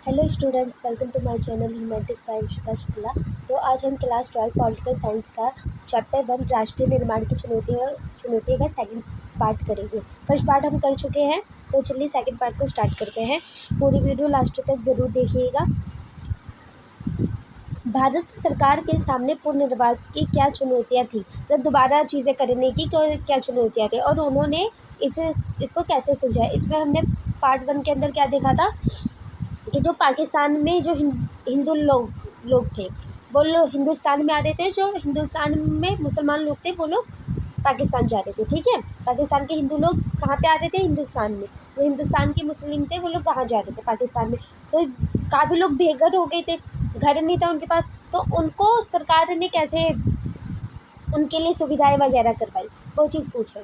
Hello students, welcome to my channel humanities by Vishika Shukla. तो आज हम क्लास 12 पॉलिटिकल साइंस का चैप्टर 1 राष्ट्रीय निर्माण की चुनौतियों का सेकंड पार्ट करेंगे। फर्स्ट पार्ट हम कर चुके हैं, तो चलिए सेकंड पार्ट को स्टार्ट करते हैं। पूरी वीडियो लास्ट तक ज़रूर देखिएगा। भारत सरकार के सामने पुनर्वास की क्या चुनौतियाँ थी, मतलब दोबारा चीज़ें करने की क्या चुनौतियाँ थी और उन्होंने इसको कैसे सुलझा। इसमें हमने पार्ट 1 के अंदर क्या देखा था कि जो पाकिस्तान में जो हिंदू लोग थे वो लोग हिंदुस्तान में आ रहे थे, जो हिंदुस्तान में मुसलमान लोग थे वो लोग पाकिस्तान जा रहे थे। ठीक है, पाकिस्तान के हिंदू लोग कहाँ पे आ रहे थे? हिंदुस्तान में। जो हिंदुस्तान के मुस्लिम थे वो लोग कहाँ जा रहे थे? पाकिस्तान में। तो काफ़ी लोग बेघर हो गए थे, घर नहीं था उनके पास, तो उनको सरकार ने कैसे उनके लिए सुविधाएं वगैरह करवाई, वो चीज़ पूछे।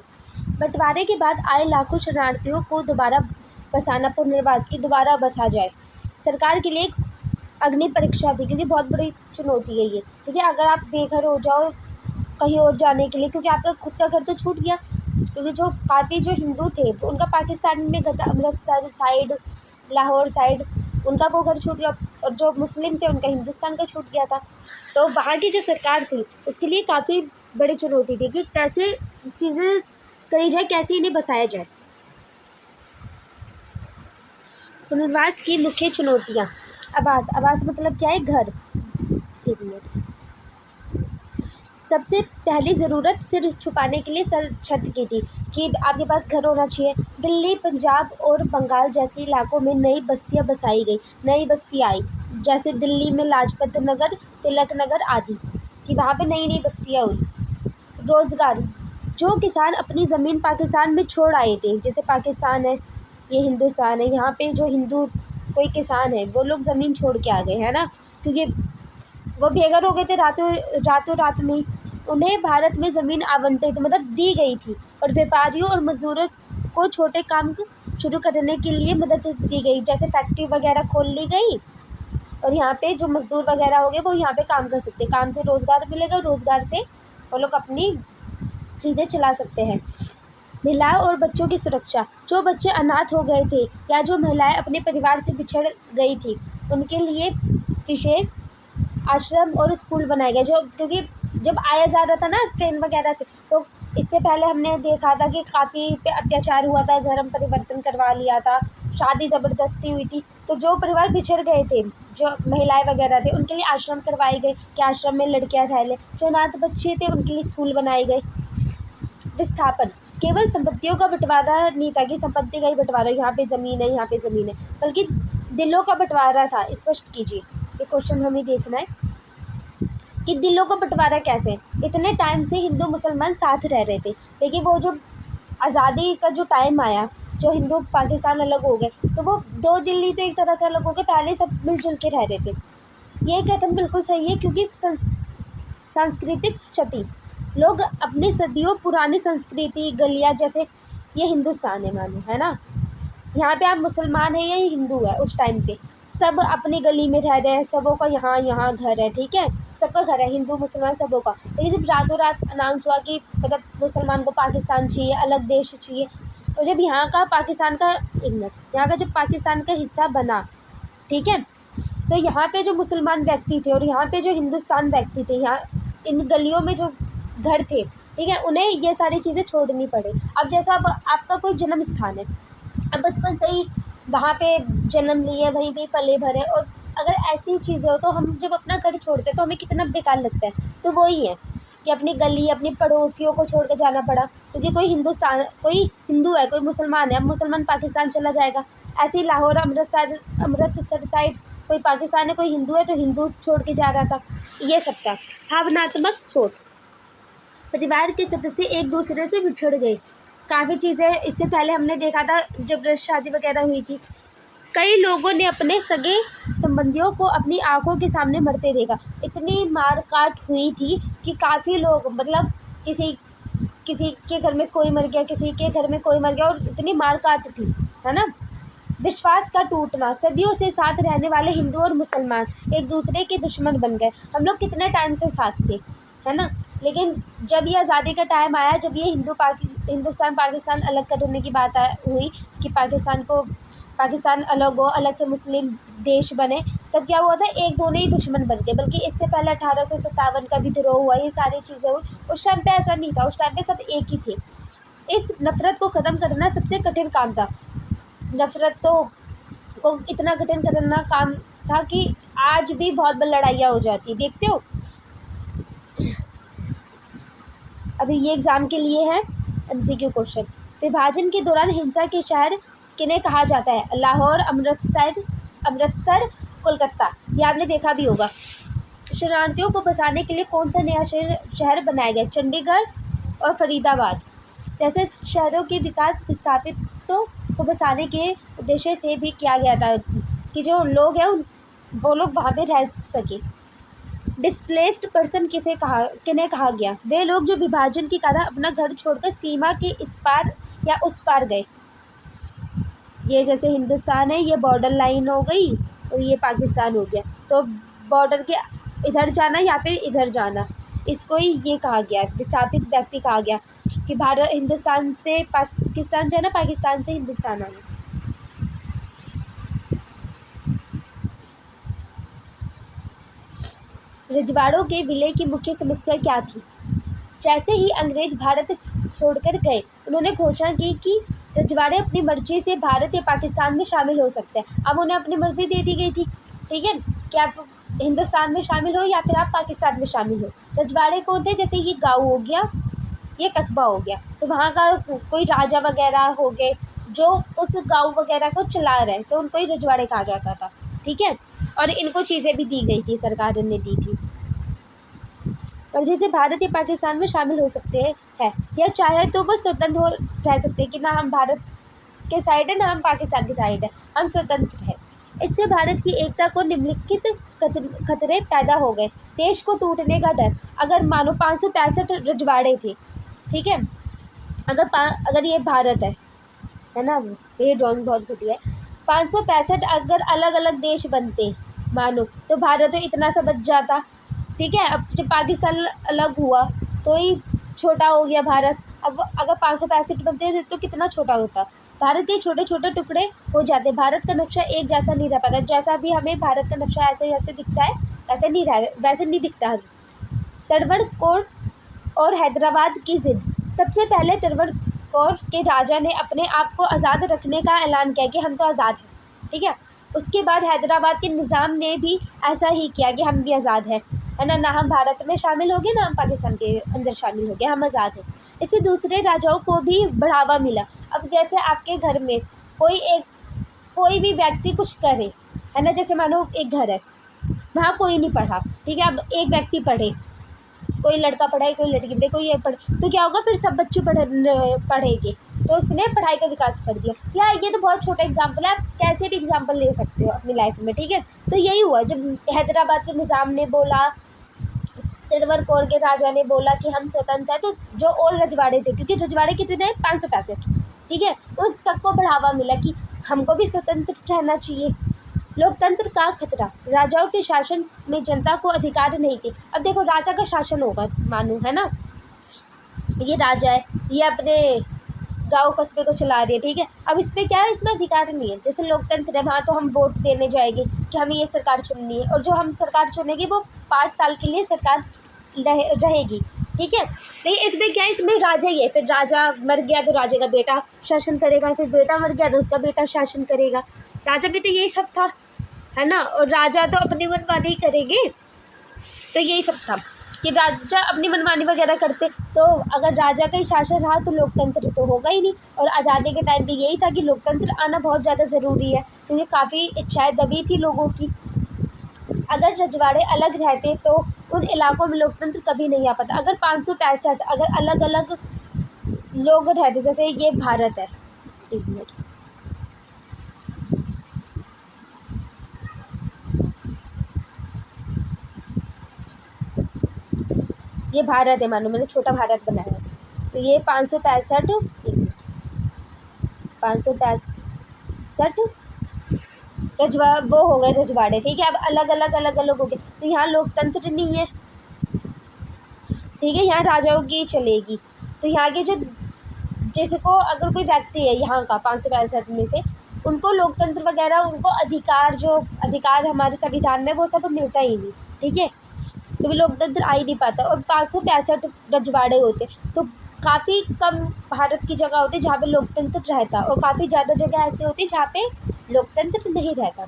बंटवारे के बाद आए लाखों शरणार्थियों को दोबारा बसाना, पुनर्वास की दोबारा बसा जाए, सरकार के लिए एक अग्नि परीक्षा थी, क्योंकि बहुत बड़ी चुनौती है ये। ठीक है, अगर आप बेघर हो जाओ कहीं और जाने के लिए, क्योंकि आपका खुद का घर तो छूट गया, क्योंकि जो काफ़ी जो हिंदू थे उनका पाकिस्तान में घर था, अमृतसर साइड, लाहौर साइड, उनका वो घर छूट गया, और जो मुस्लिम थे उनका हिंदुस्तान का छूट गया था। तो वहाँ की जो सरकार थी उसके लिए काफ़ी बड़ी चुनौती थी कि कैसे चीज़ें करी जाए, कैसे इन्हें बसाया जाए। पुनर्वास की मुख्य चुनौतियाँ। आवास मतलब क्या है? घर। एक मिनट। सबसे पहली ज़रूरत सिर छुपाने के लिए छत की थी, कि आपके पास घर होना चाहिए। दिल्ली, पंजाब और बंगाल जैसे इलाकों में नई बस्तियां बसाई गई, नई बस्तियाँ आई, जैसे दिल्ली में लाजपत नगर, तिलक नगर आदि, कि वहाँ पे नई नई बस्तियाँ हुई। रोज़गार। जो किसान अपनी ज़मीन पाकिस्तान में छोड़ आए थे, जैसे पाकिस्तान है, ये हिंदुस्तान है, यहाँ पे जो हिंदू कोई किसान है वो लोग ज़मीन छोड़ के आ गए, है ना, क्योंकि वो बेघर हो गए थे रातों रात में। उन्हें भारत में ज़मीन आवंटित मतलब दी गई थी, और व्यापारियों और मज़दूरों को छोटे काम शुरू करने के लिए मदद दी गई, जैसे फैक्ट्री वगैरह खोल ली गई, और यहाँ पे जो मज़दूर वगैरह हो गए वो यहाँ पे काम कर सकते, काम से रोज़गार मिलेगा, रोज़गार से वो लोग अपनी चीज़ें चला सकते हैं। महिलाओं और बच्चों की सुरक्षा। जो बच्चे अनाथ हो गए थे या जो महिलाएं अपने परिवार से बिछड़ गई थी, उनके लिए विशेष आश्रम और स्कूल बनाए गए, जो क्योंकि जब आया जा रहा था ना ट्रेन वगैरह से, तो इससे पहले हमने देखा था कि काफ़ी पे अत्याचार हुआ था, धर्म परिवर्तन करवा लिया था, शादी ज़बरदस्ती हुई थी। तो जो परिवार बिछड़ गए थे, जो महिलाएं वगैरह थे, उनके लिए आश्रम करवाए गए कि आश्रम में लड़कियां रह लें। जो अनाथ बच्चे थे उनके लिए स्कूल बनाए गए। विस्थापन। केवल संपत्तियों का बंटवारा नहीं था कि संपत्ति का ही बंटवारा, यहाँ पे ज़मीन है यहाँ पे ज़मीन है, बल्कि दिलों का बंटवारा था। स्पष्ट कीजिए, ये क्वेश्चन हमें देखना है कि दिलों का बंटवारा कैसे। इतने टाइम से हिंदू मुसलमान साथ रह रहे थे, लेकिन वो जो आज़ादी का जो टाइम आया, जो हिंदू पाकिस्तान अलग हो गए, तो वो दो दिल्ली तो एक तरह से अलग हो गए, पहले सब मिलजुल के रह रहे थे। ये कथन बिल्कुल सही है, क्योंकि सांस्कृतिक क्षति। लोग अपनी सदियों पुरानी संस्कृति, गलियाँ, जैसे ये हिंदुस्तान है मानो, है ना, यहाँ पे आप मुसलमान है या हिंदू है, उस टाइम पे सब अपनी गली में रह रहे हैं, सबों का यहाँ घर है, ठीक है, सबका घर है, हिंदू मुसलमान सबों का। लेकिन जब रातों रात अनाउंस हुआ कि मतलब मुसलमान को पाकिस्तान चाहिए, अलग देश चाहिए, और जब यहाँ का पाकिस्तान का यहाँ का जब पाकिस्तान का हिस्सा बना, ठीक है, तो यहाँ पे जो मुसलमान व्यक्ति थे और यहाँ पे जो हिंदुस्तान व्यक्ति थे, यहाँ इन गलियों में जो घर थे, ठीक है, उन्हें ये सारी चीज़ें छोड़नी पड़े। अब जैसा अब आपका कोई जन्म स्थान है, अब बचपन से ही वहाँ पे जन्म लिए, वहीं पे पले भरे, और अगर ऐसी चीज़ें हो तो हम जब अपना घर छोड़ते हैं तो हमें कितना बेकार लगता है। तो वही है कि अपनी गली, अपने पड़ोसियों को छोड़ के जाना पड़ा, क्योंकि कोई हिंदू है, कोई मुसलमान है, अब मुसलमान पाकिस्तान चला जाएगा। ऐसे ही लाहौर, अमृतसर साइड कोई पाकिस्तान है, कोई हिंदू है, तो हिंदू छोड़ के जा रहा था। ये सब था भावनात्मक चोट। परिवार के सदस्य एक दूसरे से बिछड़ गए, काफ़ी चीज़ें इससे पहले हमने देखा था जब शादी वगैरह हुई थी, कई लोगों ने अपने सगे संबंधियों को अपनी आंखों के सामने मरते देखा। इतनी मार काट हुई थी कि काफ़ी लोग, मतलब किसी के घर में कोई मर गया, किसी के घर में कोई मर गया, और इतनी मार काट थी, है ना। विश्वास का टूटना। सदियों से साथ रहने वाले हिंदू और मुसलमान एक दूसरे के दुश्मन बन गए। हम लोग कितने टाइम से साथ थे, है ना, लेकिन जब ये आज़ादी का टाइम आया, जब ये हिंदुस्तान पाकिस्तान अलग करने की बात हुई कि पाकिस्तान को पाकिस्तान अलग हो, अलग से मुस्लिम देश बने, तब क्या हुआ था, एक दो नहीं दुश्मन बन गए, बल्कि इससे पहले 1857 का विद्रोह हुआ, ये सारी चीज़ें हुई। उस टाइम पे ऐसा नहीं था, उस टाइम पे सब एक ही थे। इस नफ़रत को ख़त्म करना सबसे कठिन काम था। नफ़रत को इतना कठिन करना काम था कि आज भी बहुत बड़ी लड़ाइयाँ हो जाती, देखते हो। अभी ये एग्ज़ाम के लिए है MCQ क्वेश्चन। विभाजन के दौरान हिंसा के शहर किन्हें कहा जाता है? लाहौर, अमृतसर, कोलकाता। ये आपने देखा भी होगा। शरणार्थियों को बसाने के लिए कौन सा नया शहर बनाया गया? चंडीगढ़ और फरीदाबाद। जैसे शहरों के विकास विस्थापितों को बसाने के उद्देश्य से भी किया गया था कि जो लोग हैं वो लोग वहाँ पे रह सके। डिस्प्लेस्ड पर्सन किन्हें कहा गया? वे लोग जो विभाजन के कारण अपना घर छोड़कर सीमा के इस पार या उस पार गए। ये जैसे हिंदुस्तान है, ये बॉर्डर लाइन हो गई और ये पाकिस्तान हो गया, तो बॉर्डर के इधर जाना या फिर इधर जाना, इसको ही ये कहा गया, विस्थापित व्यक्ति कहा गया कि भारत हिंदुस्तान से पाकिस्तान जाना, पाकिस्तान से हिंदुस्तान आना। रजवाड़ों के विलय की मुख्य समस्या क्या थी? जैसे ही अंग्रेज भारत छोड़कर गए, उन्होंने घोषणा की कि रजवाड़े अपनी मर्जी से भारत या पाकिस्तान में शामिल हो सकते हैं। अब उन्हें अपनी मर्जी दे दी गई थी, ठीक है, कि आप हिंदुस्तान में शामिल हो या फिर आप पाकिस्तान में शामिल हो। रजवाड़े कौन थे? जैसे ये गाँव हो गया, ये कस्बा हो गया, तो वहाँ का कोई राजा वगैरह हो गए जो उस गाँव वगैरह को चला रहे, तो उनको ही रजवाड़े कहा जाता था, ठीक है। और इनको चीज़ें भी दी गई थी, सरकार ने दी थी। और जैसे भारत या पाकिस्तान में शामिल हो सकते हैं, या चाहे तो वो स्वतंत्र रह सकते हैं कि ना हम भारत के साइड है ना हम पाकिस्तान के साइड है, हम स्वतंत्र हैं। इससे भारत की एकता को निम्नलिखित खतरे पैदा हो गए। देश को टूटने का डर। अगर मानो 565 रजवाड़े थे, ठीक है, अगर ये भारत है ना, ये ड्राइंग बहुत घटिया है। 565 अगर अलग अलग देश बनते मानो, तो भारत तो इतना सा बच जाता, ठीक है। अब जब पाकिस्तान अलग हुआ तो ही छोटा हो गया भारत। अब अगर 565 बनते थे तो कितना छोटा होता। भारत के छोटे छोटे टुकड़े हो जाते। भारत का नक्शा एक जैसा नहीं रह पाता। जैसा भी हमें भारत का नक्शा ऐसे दिखता है, वैसे नहीं दिखता है। तड़वड़कोर और हैदराबाद की ज़िद। सबसे पहले तड़वड़कोर के राजा ने अपने आप को आज़ाद रखने का ऐलान किया कि हम तो आज़ाद हैं, ठीक है। उसके बाद हैदराबाद के निज़ाम ने भी ऐसा ही किया कि हम भी आज़ाद हैं, है ना हम भारत में शामिल हो गए, ना हम पाकिस्तान के अंदर शामिल हो गए, हम आज़ाद हैं। इससे दूसरे राजाओं को भी बढ़ावा मिला। अब जैसे आपके घर में कोई भी व्यक्ति कुछ करे, है ना, जैसे मानो एक घर है, वहाँ कोई नहीं पढ़ा, ठीक है, अब एक व्यक्ति पढ़े, कोई लड़का पढ़ाए, कोई लड़की पढ़े, कोई ये पढ़े, तो क्या होगा, फिर सब बच्चे पढ़ेंगे, तो उसने पढ़ाई का विकास कर दिया। यार ये तो बहुत छोटा एग्जाम्पल है, आप कैसे भी एग्जाम्पल ले सकते हो अपनी लाइफ में, ठीक है। तो यही हुआ जब हैदराबाद के निज़ाम ने बोला, तड़वड़कोर के राजा ने बोला कि हम स्वतंत्र हैं, तो जो और रजवाड़े थे, क्योंकि रजवाड़े कितने 565, ठीक है, उस तक को बढ़ावा मिला कि हमको भी स्वतंत्र रहना चाहिए। लोकतंत्र का खतरा। राजाओं के शासन में जनता को अधिकार नहीं थे। अब देखो राजा का शासन होगा मानो, है ना, ये राजा है, ये अपने गाँव कस्बे को चला रही है, ठीक है। अब इस पर क्या है, इसमें अधिकार नहीं है। जैसे लोकतंत्र है, वहाँ तो हम वोट देने जाएंगे कि हमें ये सरकार चुननी है, और जो हम सरकार चुनेंगे वो 5 साल के लिए सरकार रहेगी, ठीक है। लेकिन इसमें क्या है, इसमें राजा ही है, फिर राजा मर गया तो राजा का बेटा शासन करेगा, फिर बेटा मर गया तो उसका बेटा शासन करेगा। राजा भी तो यही सब था, है ना, और राजा तो अपनी मनमानी करेंगे, तो यही सब था कि राजा अपनी मनमानी वगैरह करते। तो अगर राजा का ही शासन रहा तो लोकतंत्र तो होगा ही नहीं। और आज़ादी के टाइम पे यही था कि लोकतंत्र आना बहुत ज़्यादा ज़रूरी है, क्योंकि काफ़ी इच्छाएं दबी थी लोगों की। अगर रजवाड़े अलग रहते तो उन इलाकों में लोकतंत्र कभी नहीं आ पाता। अगर 565 अगर अलग अलग लोग रहते, जैसे ये भारत है, एक मिनट, ये भारत है, मानो मैंने छोटा भारत बनाया है, तो ये 565 वो हो गए रजवाड़े, ठीक है। अब अलग अलग हो गए, तो यहाँ लोकतंत्र नहीं है, ठीक है, यहाँ राजाओं की चलेगी। तो यहाँ के जो जिसको अगर कोई व्यक्ति है यहाँ का 565 में से, उनको लोकतंत्र वगैरह, उनको जो अधिकार हमारे संविधान में वो सब मिलता ही नहीं, ठीक है। तो लोकतंत्र आ ही नहीं पाता। और 565 रजवाड़े होते, तो काफ़ी कम भारत की जगह होती जहाँ पे लोकतंत्र रहता, और काफ़ी ज़्यादा जगह ऐसी होती जहाँ पे लोकतंत्र नहीं रहता।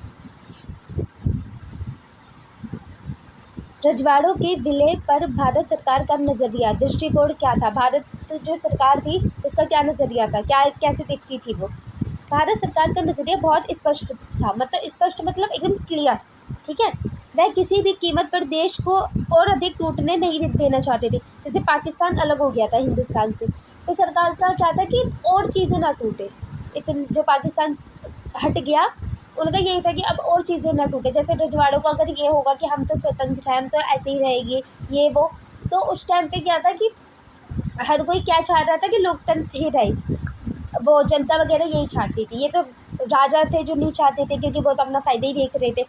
रजवाड़ों के विलय पर भारत सरकार का नज़रिया, दृष्टिकोण क्या था? भारत जो सरकार थी उसका क्या नज़रिया था, क्या कैसे देखती थी वो? भारत सरकार का नज़रिया बहुत स्पष्ट था, मतलब स्पष्ट मतलब एकदम क्लियर, ठीक है। वह किसी भी कीमत पर देश को और अधिक टूटने नहीं देना चाहते थे। जैसे पाकिस्तान अलग हो गया था हिंदुस्तान से, तो सरकार का क्या था कि और चीज़ें ना टूटे। इतन जो पाकिस्तान हट गया, उनका यही था कि अब और चीज़ें ना टूटे। जैसे रजवाड़ों का अगर ये होगा कि हम तो स्वतंत्र हैं, हम तो ऐसे ही रहेंगे, ये वो, तो उस टाइम पे क्या था कि हर कोई क्या चाह रहा था कि लोकतंत्र ही रहे, वो जनता वगैरह यही चाहती थी। ये तो राजा थे जो नहीं चाहते थे, क्योंकि वो तो अपना फ़ायदा ही देख रहे थे,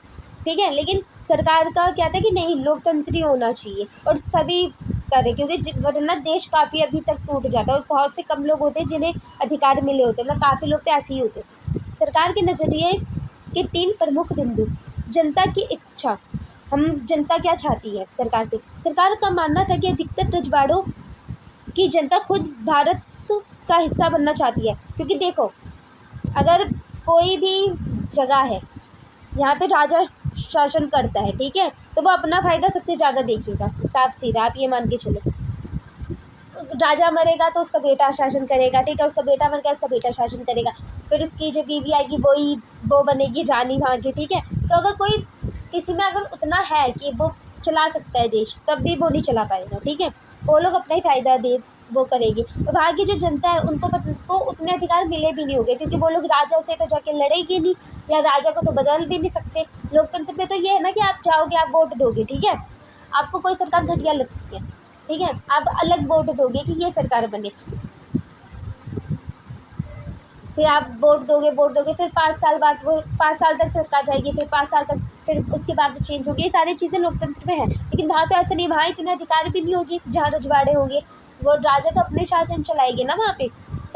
ठीक है। लेकिन सरकार का क्या था कि नहीं, लोकतंत्र ही होना चाहिए और सभी करें, क्योंकि वरना देश काफ़ी अभी तक टूट जाता है और बहुत से कम लोग होते हैं जिन्हें अधिकार मिले होते, मतलब काफ़ी लोग तो ऐसे ही होते। सरकार के नज़रिए के 3 प्रमुख बिंदु। जनता की इच्छा, हम जनता क्या चाहती है सरकार से? सरकार का मानना था कि अधिकतर रजवाड़ों की जनता खुद भारत का हिस्सा बनना चाहती है। क्योंकि देखो, अगर कोई भी जगह है यहाँ पे राजा शासन करता है, ठीक है, तो वो अपना फ़ायदा सबसे ज़्यादा देखेगा, साफ सीधा, आप ये मान के चलो। राजा मरेगा तो उसका बेटा शासन करेगा, ठीक है, उसका बेटा मर गया, उसका बेटा शासन करेगा, फिर उसकी जो बीवी आएगी वो बनेगी रानी वहाँ की, ठीक है। तो अगर कोई किसी में अगर उतना है कि वो चला सकता है देश, तब भी वो नहीं चला पाएगा, ठीक है। वो लोग अपना ही फ़ायदा दे वो करेगी, और वहाँ की जो जनता है उनको उतने अधिकार मिले भी नहीं होंगे, क्योंकि वो लोग राजा से तो जाके लड़ेगी नहीं, या राजा को तो बदल भी नहीं सकते। लोकतंत्र में तो ये है ना कि आप जाओगे, आप वोट दोगे, ठीक है। आपको कोई सरकार घटिया लगती है, ठीक है, आप अलग वोट दोगे कि ये सरकार बने, फिर आप वोट दोगे, फिर 5 साल बाद वो 5 साल तक सरकार रहेगी, फिर 5 साल तक, फिर उसके बाद चेंज होगी। ये सारी चीज़ें लोकतंत्र में है, लेकिन वहाँ तो ऐसा नहीं, वहाँ इतने अधिकार भी नहीं होगी जहाँ रजवाड़े होंगे, वो राजा तो अपने शासन चलाएंगे ना वहाँ पे।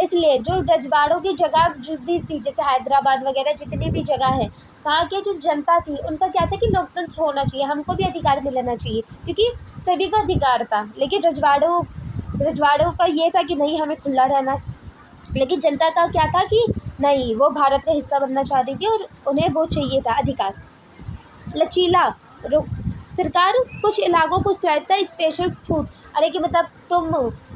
इसलिए जो रजवाड़ों की जगह जो भी थी, जैसे हैदराबाद वगैरह जितनी भी जगह है, वहाँ की जो जनता थी उनका क्या था कि लोकतंत्र होना चाहिए, हमको भी अधिकार मिलना चाहिए, क्योंकि सभी को अधिकार था। लेकिन रजवाड़ों का ये था कि नहीं, हमें खुला रहना। लेकिन जनता का क्या था कि नहीं, वो भारत का हिस्सा बनना चाहती थी और उन्हें वो चाहिए था अधिकार। लचीला रुख, सरकार कुछ इलाकों को स्वायत्ता स्पेशल छूट, अरे कि मतलब तुम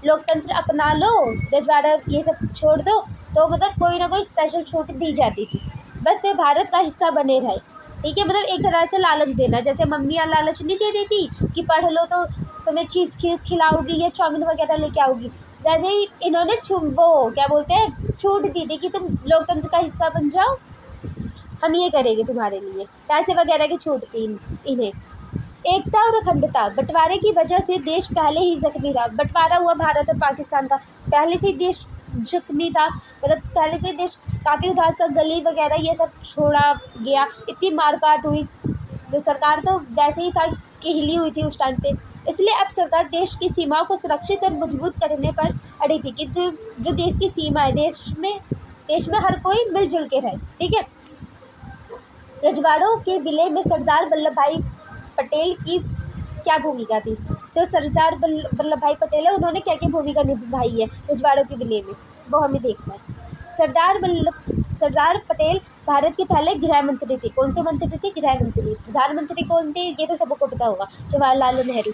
लोकतंत्र अपना लो, रजवाड़ा ये सब छोड़ दो, तो मतलब कोई ना कोई स्पेशल छूट दी जाती थी, बस वे भारत का हिस्सा बने रहे, ठीक है। मतलब एक तरह से लालच देना, जैसे मम्मियाँ लालच नहीं दे देती कि पढ़ लो तो तुम्हें चीज़ खिलाऊगी या चाउमीन वगैरह लेके आओगी, वैसे ही इन्होंने वो क्या बोलते हैं, छूट दी थी कि तुम लोकतंत्र का हिस्सा बन जाओ, हम ये करेंगे तुम्हारे लिए, पैसे वगैरह की छूट थी इन्हें। एकता और अखंडता, बंटवारे की वजह से देश पहले ही जख्मी था। बंटवारा हुआ भारत और पाकिस्तान का, पहले से ही देश जख्मी था, मतलब पहले से देश काफ़ी उदास था, गली वगैरह ये सब छोड़ा गया, इतनी मारकाट हुई, तो सरकार तो वैसे ही था कि हिली हुई थी उस टाइम पे। इसलिए अब सरकार देश की सीमाओं को सुरक्षित और मजबूत करने पर अड़ी थी कि जो देश की सीमा है, देश में हर कोई मिलजुल के रहे, ठीक है। रजवाड़ों के विलय में सरदार वल्लभ भाई पटेल की क्या भूमिका थी? जो सरदार वल्लभ भाई पटेल है, उन्होंने क्या क्या भूमिका निभाई है रजवाड़ों के विलय में, वो हमें देखना है। सरदार पटेल भारत के पहले गृह मंत्री थे। कौन से मंत्री थे? गृह मंत्री। प्रधानमंत्री कौन थे? ये तो सबको पता होगा, जवाहरलाल नेहरू।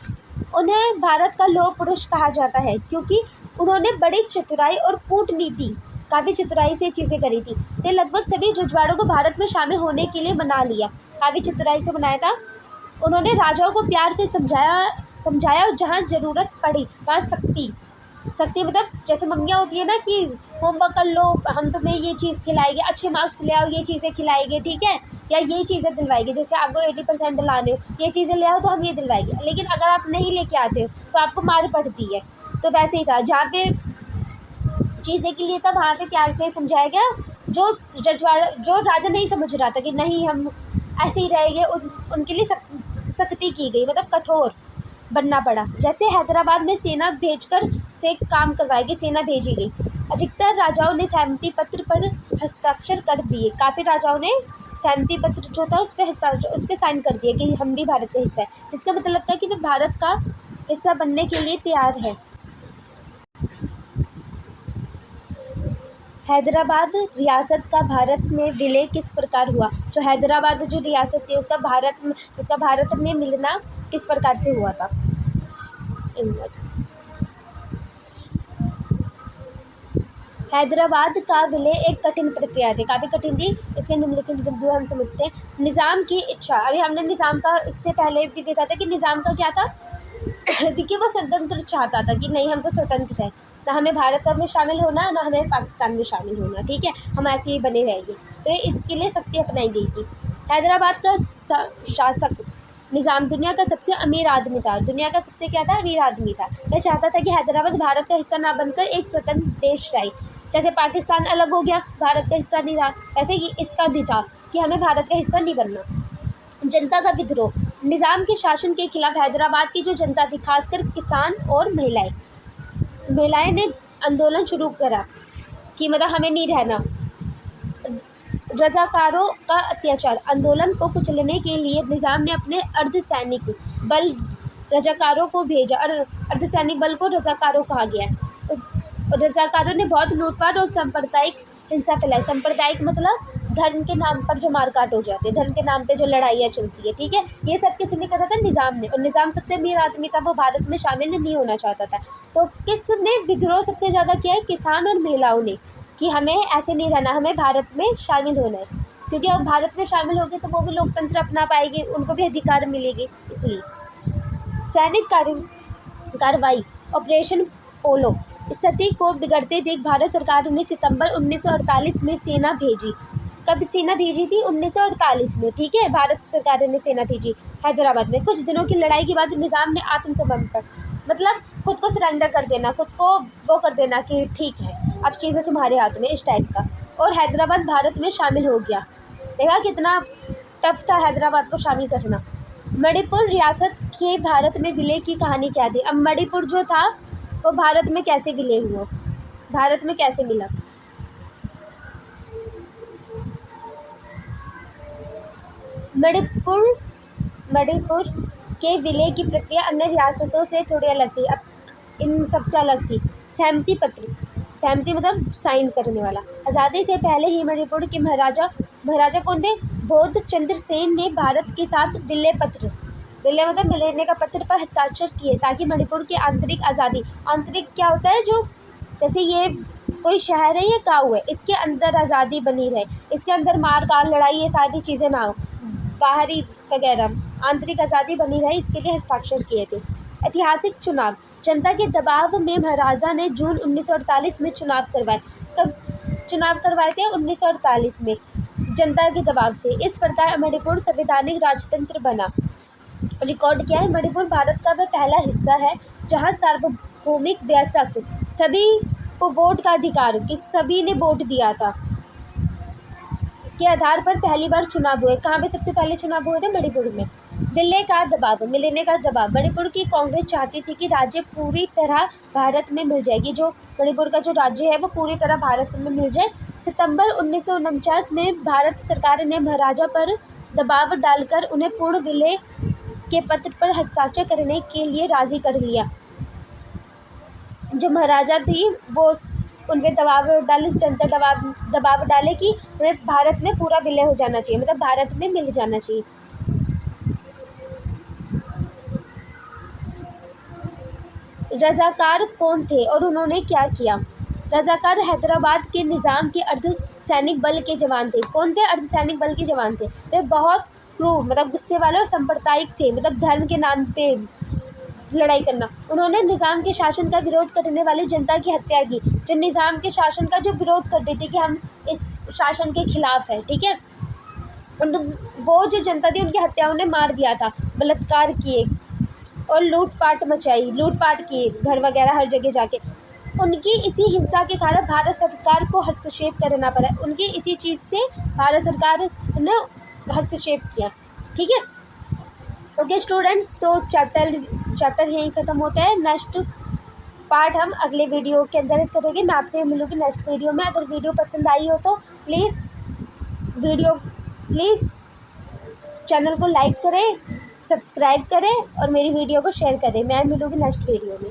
उन्हें भारत का लौह पुरुष कहा जाता है क्योंकि उन्होंने बड़ी चतुराई और कूटनीति, काफ़ी चतुराई से चीज़ें करी थी, से लगभग सभी रजवाड़ों को भारत में शामिल होने के लिए मना लिया। काफ़ी चतुराई से बनाया था उन्होंने, राजाओं को प्यार से समझाया और जहाँ ज़रूरत पड़ी वहाँ सख्ती मतलब जैसे मम्मियाँ होती है ना कि होमवर्क कर लो, हम तुम्हें ये चीज़ खिलाएंगे, अच्छे मार्क्स ले आओ, ये चीज़ें खिलाएंगे, ठीक है, या ये चीज़ें दिलवाएंगे, जैसे आपको 80% दिलाने हो, ये चीज़ें ले आओ तो हम ये दिलवाएंगे। लेकिन अगर आप नहीं लेके आते हो तो आपको मार पड़ती है। तो वैसे ही था, जहाँ पे चीज़ें के लिए था वहाँ पे प्यार से समझाया गया। जो राजा नहीं समझ रहा था कि नहीं हम ऐसे ही रहेंगे, उनके लिए सख्ती की गई, मतलब कठोर बनना पड़ा। जैसे हैदराबाद में सेना भेजकर से काम करवाई गई, सेना भेजी गई, अधिकतर राजाओं ने सहमति पत्र पर हस्ताक्षर कर दिए। काफ़ी राजाओं ने सहमति पत्र जो था उस पर साइन कर दिए कि हम भी भारत का हिस्सा है, जिसका मतलब था कि वे भारत का हिस्सा बनने के लिए तैयार है। हैदराबाद रियासत का भारत में विलय किस प्रकार हुआ? जो हैदराबाद जो रियासत थी उसका भारत में मिलना किस प्रकार से हुआ था? हैदराबाद का विलय एक कठिन प्रक्रिया थी, काफ़ी कठिन थी। इसके निम्नलिखित बिंदु हम समझते हैं। निज़ाम की इच्छा, अभी हमने निज़ाम का इससे पहले भी देखा था कि निज़ाम का क्या था कि वो स्वतंत्र चाहता था कि नहीं हम तो स्वतंत्र हैं, ना हमें भारत में शामिल होना ना हमें पाकिस्तान में शामिल होना, ठीक है, हम ऐसे ही बने रहेंगे। तो इसके लिए शक्ति अपनाई गई थी। हैदराबाद का शासक निज़ाम दुनिया का सबसे अमीर आदमी था, दुनिया का सबसे क्या था, अमीर आदमी था। वह चाहता था कि हैदराबाद भारत का हिस्सा ना बनकर एक स्वतंत्र देश रहे। जैसे पाकिस्तान अलग हो गया, भारत का हिस्सा नहीं रहा, ऐसे ही इसका भी था कि हमें भारत का हिस्सा नहीं बनना। जनता का विद्रोह, निज़ाम के शासन के खिलाफ हैदराबाद की जो जनता थी, खासकर किसान और महिलाएं ने आंदोलन शुरू करा कि मतलब हमें नहीं रहना। रजाकारों का अत्याचार, आंदोलन को कुचलने के लिए निज़ाम ने अपने अर्धसैनिक बल रजाकारों को भेजा। अर्धसैनिक बल को रजाकारों कहा गया है। रजाकारों ने बहुत लूटपाट और सांप्रदायिक हिंसा फैलाई। सांप्रदायिक मतलब धर्म के नाम पर जो मारकाट हो जाते हैं, धर्म के नाम पे जो लड़ाइयाँ चलती है, ठीक है, ये सब किसने करा था? निज़ाम ने। और निज़ाम सबसे अमीर आदमी था, वो भारत में शामिल नहीं होना चाहता था। तो किसने विद्रोह सबसे ज़्यादा किया है? किसान और महिलाओं ने, कि हमें ऐसे नहीं रहना, हमें भारत में शामिल होना है, क्योंकि अब भारत में शामिल होंगे तो वो भी लोकतंत्र अपना पाएंगे, उनको भी अधिकार मिलेंगे। इसलिए सैनिक कार्रवाई, ऑपरेशन पोलो, स्थिति को बिगड़ते देख भारत सरकार ने सितंबर 1948 में सेना भेजी। कब सेना भेजी थी? 1948 में, ठीक है, भारत सरकार ने सेना भेजी हैदराबाद में। कुछ दिनों की लड़ाई के बाद निज़ाम ने आत्मसमर्पण, मतलब खुद को सरेंडर कर देना, खुद को वो कर देना कि ठीक है अब चीज़ें तुम्हारे हाथ में, इस टाइप का, और हैदराबाद भारत में शामिल हो गया। देखा कितना टफ था हैदराबाद को शामिल करना। मणिपुर रियासत के भारत में विलय की कहानी क्या थी? अब मणिपुर जो था वो भारत में कैसे विलय हुआ, भारत में कैसे मिला? मणिपुर के विलय की प्रक्रिया अन्य रियासतों से थोड़ी अलग थी, अब इन सबसे अलग थी। सहमति पत्र, सहमति मतलब साइन करने वाला। आज़ादी से पहले ही मणिपुर के महाराजा कौन थे? बोध चंद्र सेन ने भारत के साथ विलय मतलब विलय का पत्र पर हस्ताक्षर किए, ताकि मणिपुर की आंतरिक आज़ादी, आंतरिक क्या होता है, जो जैसे ये कोई शहर है या गाँव है, इसके अंदर आज़ादी बनी रहे, इसके अंदर मार काट लड़ाई ये सारी चीज़ें ना हो, बाहरी वगैरह, आंतरिक आज़ादी बनी रहे, इसके लिए हस्ताक्षर किए थे। ऐतिहासिक चुनाव, जनता के दबाव में महाराजा ने जून 1948 में चुनाव करवाए। कब चुनाव करवाए थे? 1948 में, जनता के दबाव से। इस प्रकार मणिपुर संवैधानिक राजतंत्र बना। रिकॉर्ड क्या है? मणिपुर भारत का वह पहला हिस्सा है जहां सार्वभौमिक वयस्क सभी को वोट का अधिकार, कि सभी ने वोट दिया था, के आधार पर पहली बार चुनाव हुए। कहाँ पे सबसे पहले चुनाव हुए थे? मणिपुर में। मिलने का दबाव, मणिपुर की कांग्रेस चाहती थी कि राज्य पूरी तरह भारत में मिल जाएगी, जो मणिपुर का जो राज्य है वो पूरी तरह भारत में मिल जाए। सितंबर 1949 में भारत सरकार ने महाराजा पर दबाव डालकर उन्हें पूर्ण विलय के पत्र पर हस्ताक्षर करने के लिए राजी कर लिया। जो महाराजा थी वो उन पर दबाव डाले, जनता दबाव डाले कि उन्हें भारत में पूरा विलय हो जाना चाहिए, मतलब भारत में मिल जाना चाहिए। रजाकार कौन थे और उन्होंने क्या किया? रजाकार हैदराबाद के निज़ाम के अर्धसैनिक बल के जवान थे। कौन थे? अर्धसैनिक बल के जवान थे। वे बहुत क्रूर, मतलब गुस्से वाले और सांप्रदायिक थे, मतलब धर्म के नाम पे लड़ाई करना। उन्होंने निज़ाम के शासन का विरोध करने वाली जनता की हत्या की, जो निज़ाम के शासन का जो विरोध करते थे कि हम इस शासन के खिलाफ है, ठीक है, वो जो जनता थी उनकी हत्या उन्हें मार दिया था, बलात्कार किए और लूटपाट किए, घर वगैरह हर जगह जाके। उनकी इसी हिंसा के कारण भारत सरकार को हस्तक्षेप करना पड़ा, उनकी इसी चीज़ से भारत सरकार ने हस्तक्षेप किया, ठीक है। ओके स्टूडेंट्स, तो चैप्टर यहीं ख़त्म होता है। नेक्स्ट पार्ट हम अगले वीडियो के अंदर करेंगे। मैं आपसे मिलूँगी नेक्स्ट वीडियो में। अगर वीडियो पसंद आई हो तो प्लीज़ चैनल को लाइक करें, सब्सक्राइब करें और मेरी वीडियो को शेयर करें। मैं मिलूँगी नेक्स्ट वीडियो में।